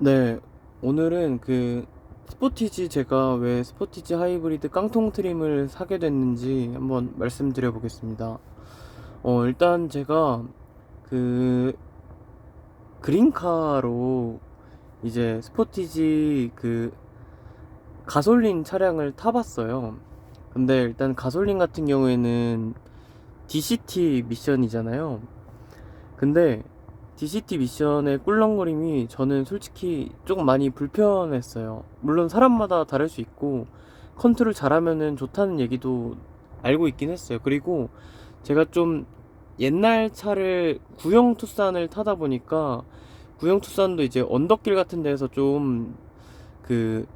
네, 오늘은 스포티지 제가 왜 스포티지 하이브리드 깡통 트림을 사게 됐는지 한번 말씀드려 보겠습니다. 일단 제가 그 그린카로 이제 스포티지 가솔린 차량을 타봤어요. 근데 일단 가솔린 같은 경우에는 DCT 미션이잖아요. 근데 DCT 미션의 꿀렁거림이 저는 솔직히 조금 많이 불편했어요. 물론 사람마다 다를 수 있고 컨트롤 잘하면은 좋다는 얘기도 알고 있긴 했어요. 그리고 제가 좀 옛날 차를 구형 투싼을 타다 보니까 구형 투싼도 이제 언덕길 같은 데서 좀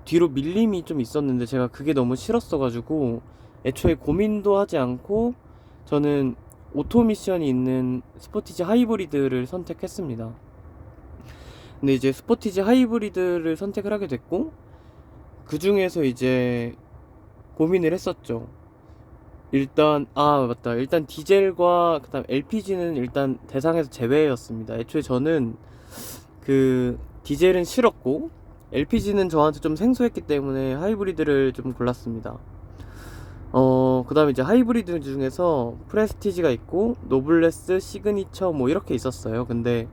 뒤로 밀림이 좀 있었는데 제가 그게 너무 싫었어가지고 애초에 고민도 하지 않고 저는 오토 미션이 있는 스포티지 하이브리드를 선택했습니다. 근데 이제 스포티지 하이브리드를 선택을 하게 됐고 그 중에서 이제 고민을 했었죠. 일단 맞다. 일단 디젤과 그다음 LPG는 일단 대상에서 제외였습니다. 애초에 저는 디젤은 싫었고 LPG는 저한테 좀 생소했기 때문에 하이브리드를 좀 골랐습니다. 그 다음에 이제 하이브리드 중에서 프레스티지가 있고 노블레스, 시그니처 뭐 이렇게 있었어요. 근데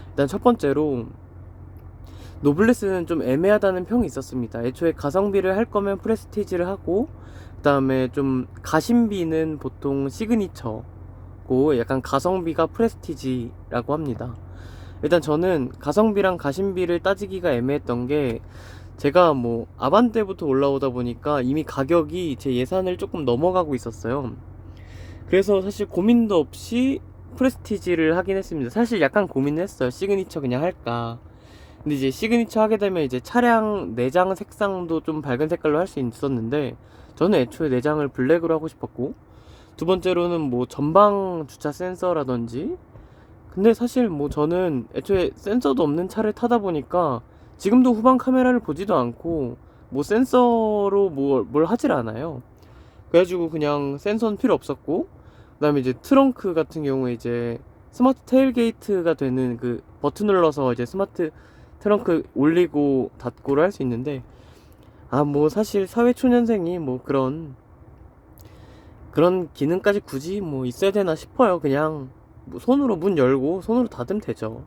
일단 첫 번째로 노블레스는 좀 애매하다는 평이 있었습니다. 애초에 가성비를 할 거면 프레스티지를 하고 그 다음에 좀 가심비는 보통 시그니처고 약간 가성비가 프레스티지라고 합니다. 일단 저는 가성비랑 가심비를 따지기가 애매했던 게 제가 뭐 아반떼부터 올라오다 보니까 이미 가격이 제 예산을 조금 넘어가고 있었어요. 그래서 사실 고민도 없이 프레스티지를 하긴 했습니다. 사실 약간 고민을 했어요. 시그니처 그냥 할까. 근데 이제 시그니처 하게 되면 이제 차량 내장 색상도 좀 밝은 색깔로 할 수 있었는데 저는 애초에 내장을 블랙으로 하고 싶었고, 두 번째로는 뭐 전방 주차 센서라든지, 근데 사실 뭐 저는 애초에 센서도 없는 차를 타다 보니까 지금도 후방 카메라를 보지도 않고 뭐 센서로 뭘 하질 않아요. 그래가지고 그냥 센서는 필요 없었고, 그 다음에 이제 트렁크 같은 경우에 이제 스마트 테일게이트가 되는 그 버튼 눌러서 이제 스마트 트렁크 올리고 닫고를 할 수 있는데, 뭐 사실 사회초년생이 뭐 그런 기능까지 굳이 뭐 있어야 되나 싶어요. 그냥 뭐 손으로 문 열고 손으로 닫으면 되죠.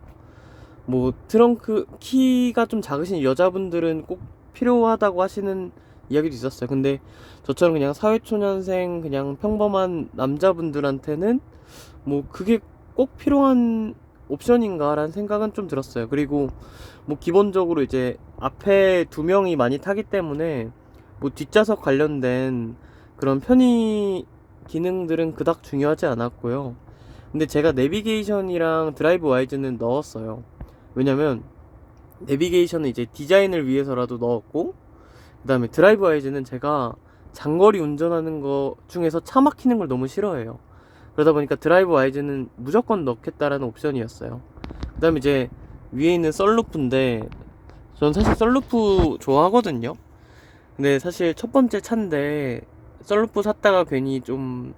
뭐 트렁크 키가 좀 작으신 여자분들은 꼭 필요하다고 하시는 이야기도 있었어요. 근데 저처럼 그냥 사회초년생 그냥 평범한 남자분들한테는 뭐 그게 꼭 필요한 옵션인가라는 생각은 좀 들었어요. 그리고 뭐 기본적으로 이제 앞에 두 명이 많이 타기 때문에 뭐 뒷좌석 관련된 그런 편의 기능들은 그닥 중요하지 않았고요. 근데 제가 내비게이션이랑 드라이브 와이즈는 넣었어요. 왜냐면 내비게이션은 이제 디자인을 위해서라도 넣었고, 그 다음에 드라이브 와이즈는 제가 장거리 운전하는 거 중에서 차 막히는 걸 너무 싫어해요. 그러다 보니까 드라이브 와이즈는 무조건 넣겠다라는 옵션이었어요. 그 다음에 이제 위에 있는 썬루프인데 전 사실 썬루프 좋아하거든요. 근데 사실 첫 번째 차인데 썬루프 샀다가 괜히 좀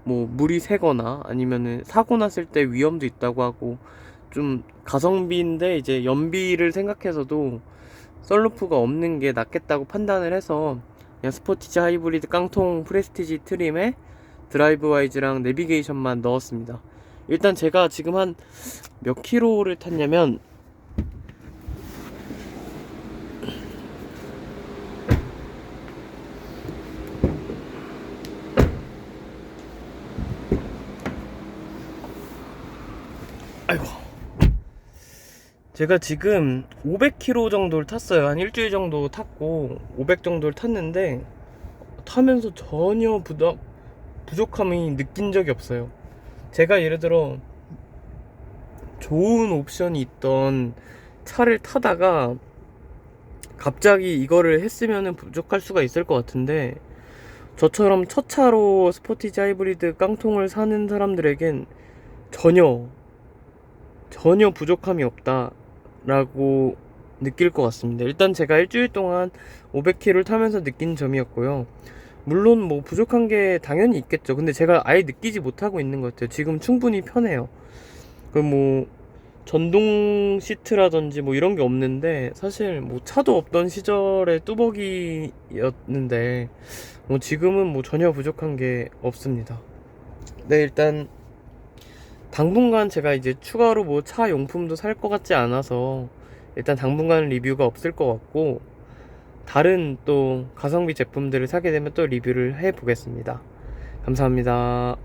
뭐 물이 새거나 아니면은 사고 났을 때 위험도 있다고 하고 좀 가성비인데 이제 연비를 생각해서도 썬루프가 없는 게 낫겠다고 판단을 해서 그냥 스포티지 하이브리드 깡통 프레스티지 트림에 드라이브 와이즈랑 내비게이션만 넣었습니다. 일단 제가 지금 한 몇 킬로를 탔냐면, 아이고, 제가 지금 500km 정도를 탔어요. 한 일주일 정도 탔고 500 정도를 탔는데 타면서 전혀 부족함이 느낀 적이 없어요. 제가 예를 들어 좋은 옵션이 있던 차를 타다가 갑자기 이거를 했으면 부족할 수가 있을 것 같은데, 저처럼 첫 차로 스포티지 하이브리드 깡통을 사는 사람들에겐 전혀 부족함이 없다라고 느낄 것 같습니다. 일단 제가 일주일 동안 500km를 타면서 느낀 점이었고요. 물론 뭐 부족한 게 당연히 있겠죠. 근데 제가 아예 느끼지 못하고 있는 것 같아요. 지금 충분히 편해요. 그뭐 전동 시트라든지 뭐 이런 게 없는데, 사실 뭐 차도 없던 시절의 뚜벅이였는데 뭐 지금은 뭐 전혀 부족한 게 없습니다. 네, 일단 당분간 제가 이제 추가로 뭐 차 용품도 살 것 같지 않아서 일단 당분간 리뷰가 없을 것 같고, 다른 또 가성비 제품들을 사게 되면 또 리뷰를 해 보겠습니다. 감사합니다.